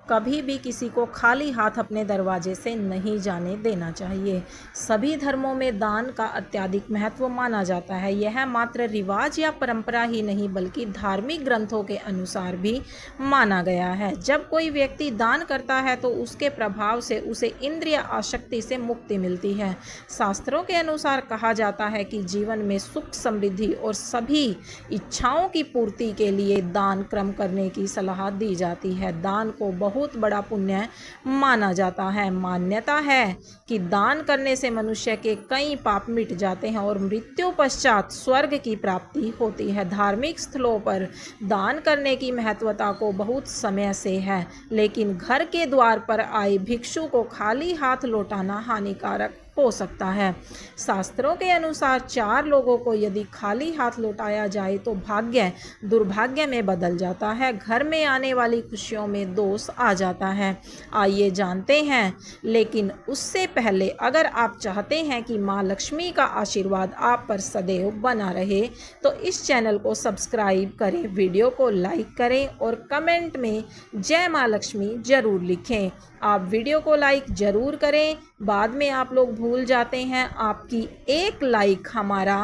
कभी भी किसी को खाली हाथ अपने दरवाजे से नहीं जाने देना चाहिए। सभी धर्मों में दान का अत्यधिक महत्व माना जाता है। यह मात्र रिवाज या परंपरा ही नहीं बल्कि धार्मिक ग्रंथों के अनुसार भी माना गया है। जब कोई व्यक्ति दान करता है तो उसके प्रभाव से उसे इंद्रिय आसक्ति से मुक्ति मिलती है। शास्त्रों के अनुसार कहा जाता है कि जीवन में सुख, समृद्धि और सभी इच्छाओं की पूर्ति के लिए दान कर्म करने की सलाह दी जाती है। दान को बहुत बड़ा पुण्य माना जाता है। मान्यता है कि दान करने से मनुष्य के कई पाप मिट जाते हैं और मृत्यु पश्चात स्वर्ग की प्राप्ति होती है। धार्मिक स्थलों पर दान करने की महत्वता को बहुत समय से है, लेकिन घर के द्वार पर आए भिक्षु को खाली हाथ लौटाना हानिकारक हो सकता है। शास्त्रों के अनुसार 4 लोगों को यदि खाली हाथ लौटाया जाए तो भाग्य दुर्भाग्य में बदल जाता है, घर में आने वाली खुशियों में दोष आ जाता है। आइए जानते हैं, लेकिन उससे पहले अगर आप चाहते हैं कि माँ लक्ष्मी का आशीर्वाद आप पर सदैव बना रहे तो इस चैनल को सब्सक्राइब करें, वीडियो को लाइक करें और कमेंट में जय माँ लक्ष्मी जरूर लिखें। आप वीडियो को लाइक जरूर करें, बाद में आप लोग भूल जाते हैं। आपकी एक लाइक हमारा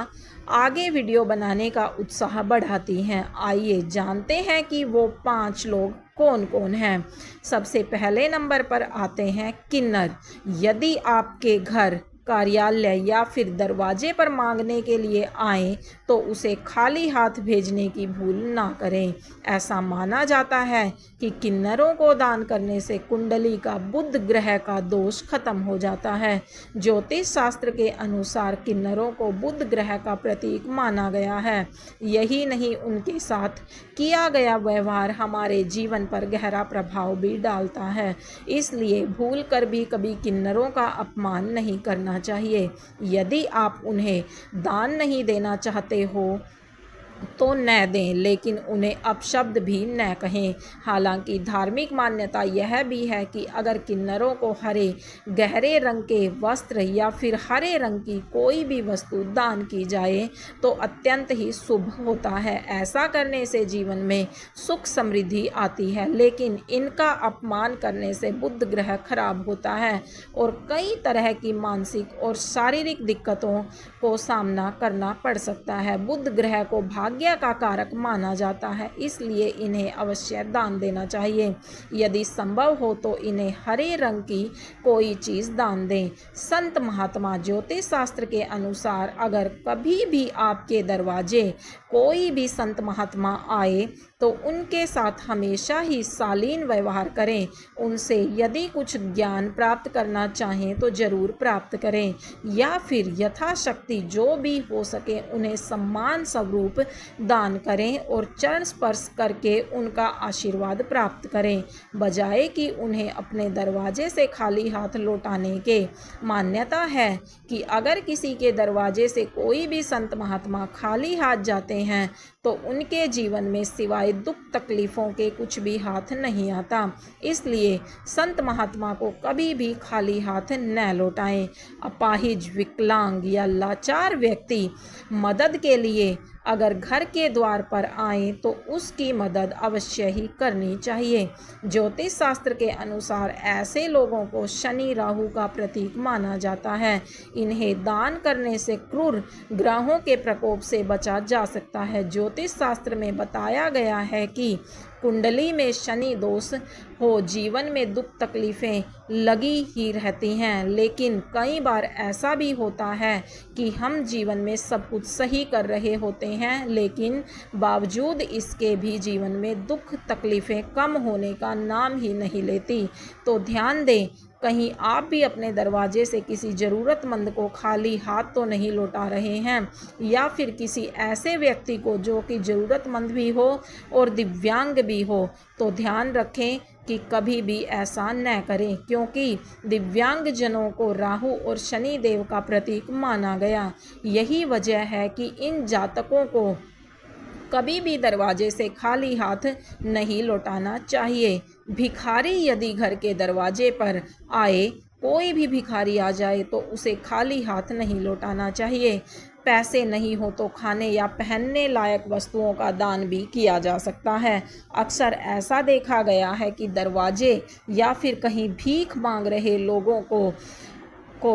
आगे वीडियो बनाने का उत्साह बढ़ाती हैं। आइए जानते हैं कि वो 5 लोग कौन कौन हैं। सबसे पहले नंबर पर आते हैं किन्नर। यदि आपके घर, कार्यालय या फिर दरवाजे पर मांगने के लिए आए तो उसे खाली हाथ भेजने की भूल ना करें। ऐसा माना जाता है कि किन्नरों को दान करने से कुंडली का बुध ग्रह का दोष खत्म हो जाता है। ज्योतिष शास्त्र के अनुसार किन्नरों को बुध ग्रह का प्रतीक माना गया है। यही नहीं, उनके साथ किया गया व्यवहार हमारे जीवन पर गहरा प्रभाव भी डालता है। इसलिए भूल कर भी कभी किन्नरों का अपमान नहीं करना चाहिए। यदि आप उन्हें दान नहीं देना चाहते हो तो न दें, लेकिन उन्हें अपशब्द भी न कहें। हालांकि धार्मिक मान्यता यह भी है कि अगर किन्नरों को हरे गहरे रंग के वस्त्र या फिर हरे रंग की कोई भी वस्तु दान की जाए तो अत्यंत ही शुभ होता है। ऐसा करने से जीवन में सुख समृद्धि आती है, लेकिन इनका अपमान करने से बुध ग्रह खराब होता है और कई तरह की मानसिक और शारीरिक दिक्कतों को सामना करना पड़ सकता है। बुध ग्रह को भाग्य का कारक माना जाता है, इसलिए इन्हें अवश्य दान देना चाहिए। यदि संभव हो तो इन्हें हरे रंग की कोई चीज दान दें। संत महात्मा ज्योतिष शास्त्र के अनुसार अगर कभी भी आपके दरवाजे कोई भी संत महात्मा आए तो उनके साथ हमेशा ही शालीन व्यवहार करें। उनसे यदि कुछ ज्ञान प्राप्त करना चाहें तो जरूर प्राप्त करें, या फिर यथाशक्ति जो भी हो सके उन्हें सम्मान स्वरूप दान करें और चरण स्पर्श करके उनका आशीर्वाद प्राप्त करें, बजाय कि उन्हें अपने दरवाजे से खाली हाथ लौटाने के। मान्यता है कि अगर किसी के दरवाजे से कोई भी संत महात्मा खाली हाथ जाते हैं तो उनके जीवन में सिवाय दुख तकलीफ़ों के कुछ भी हाथ नहीं आता। इसलिए संत महात्मा को कभी भी खाली हाथ न लौटाएं। अपाहिज, विकलांग या लाचार व्यक्ति मदद के लिए अगर घर के द्वार पर आए तो उसकी मदद अवश्य ही करनी चाहिए। ज्योतिष शास्त्र के अनुसार ऐसे लोगों को शनि राहु का प्रतीक माना जाता है। इन्हें दान करने से क्रूर ग्रहों के प्रकोप से बचा जा सकता है। ज्योतिष शास्त्र में बताया गया है कि कुंडली में शनि दोष हो जीवन में दुख तकलीफ़ें लगी ही रहती हैं, लेकिन कई बार ऐसा भी होता है कि हम जीवन में सब कुछ सही कर रहे होते हैं, लेकिन बावजूद इसके भी जीवन में दुख तकलीफ़ें कम होने का नाम ही नहीं लेती। तो ध्यान दें, कहीं आप भी अपने दरवाजे से किसी ज़रूरतमंद को खाली हाथ तो नहीं लौटा रहे हैं, या फिर किसी ऐसे व्यक्ति को जो कि ज़रूरतमंद भी हो और दिव्यांग भी हो। तो ध्यान रखें कि कभी भी ऐसा न करें, क्योंकि दिव्यांग जनों को राहु और शनि देव का प्रतीक माना गया। यही वजह है कि इन जातकों को कभी भी दरवाजे से खाली हाथ नहीं लौटाना चाहिए। भिखारी यदि घर के दरवाजे पर आए, कोई भी भिखारी आ जाए तो उसे खाली हाथ नहीं लौटाना चाहिए। पैसे नहीं हो तो खाने या पहनने लायक वस्तुओं का दान भी किया जा सकता है। अक्सर ऐसा देखा गया है कि दरवाजे या फिर कहीं भीख मांग रहे लोगों को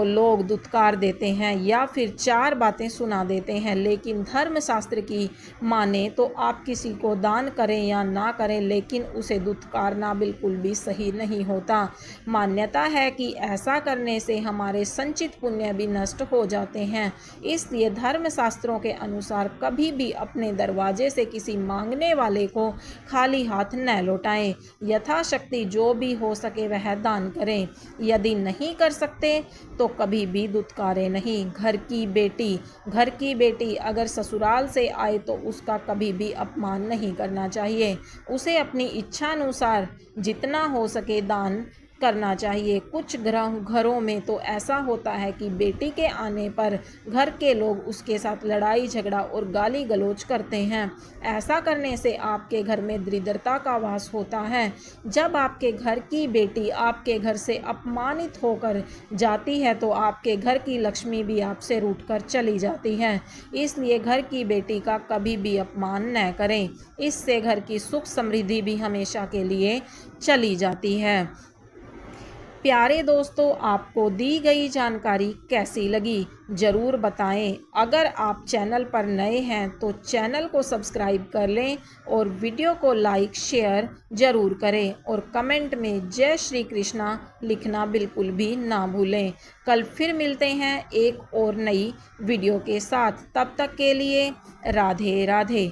लोग दुत्कार देते हैं या फिर 4 बातें सुना देते हैं, लेकिन धर्मशास्त्र की माने तो आप किसी को दान करें या ना करें, लेकिन उसे दुत्कारना बिल्कुल भी सही नहीं होता। मान्यता है कि ऐसा करने से हमारे संचित पुण्य भी नष्ट हो जाते हैं। इसलिए धर्मशास्त्रों के अनुसार कभी भी अपने दरवाजे से किसी मांगने वाले को खाली हाथ न लौटाएं। यथाशक्ति जो भी हो सके वह दान करें। यदि नहीं कर सकते तो कभी भी दुत्कारे नहीं। घर की बेटी अगर ससुराल से आए तो उसका कभी भी अपमान नहीं करना चाहिए। उसे अपनी इच्छानुसार जितना हो सके दान करना चाहिए। कुछ घरों में तो ऐसा होता है कि बेटी के आने पर घर के लोग उसके साथ लड़ाई झगड़ा और गाली गलौज करते हैं। ऐसा करने से आपके घर में दरिद्रता का वास होता है। जब आपके घर की बेटी आपके घर से अपमानित होकर जाती है तो आपके घर की लक्ष्मी भी आपसे रूठकर चली जाती है। इसलिए घर की बेटी का कभी भी अपमान न करें। इससे घर की सुख समृद्धि भी हमेशा के लिए चली जाती है। प्यारे दोस्तों, आपको दी गई जानकारी कैसी लगी ज़रूर बताएं। अगर आप चैनल पर नए हैं तो चैनल को सब्सक्राइब कर लें और वीडियो को लाइक शेयर ज़रूर करें और कमेंट में जय श्री कृष्णा लिखना बिल्कुल भी ना भूलें। कल फिर मिलते हैं एक और नई वीडियो के साथ। तब तक के लिए राधे राधे।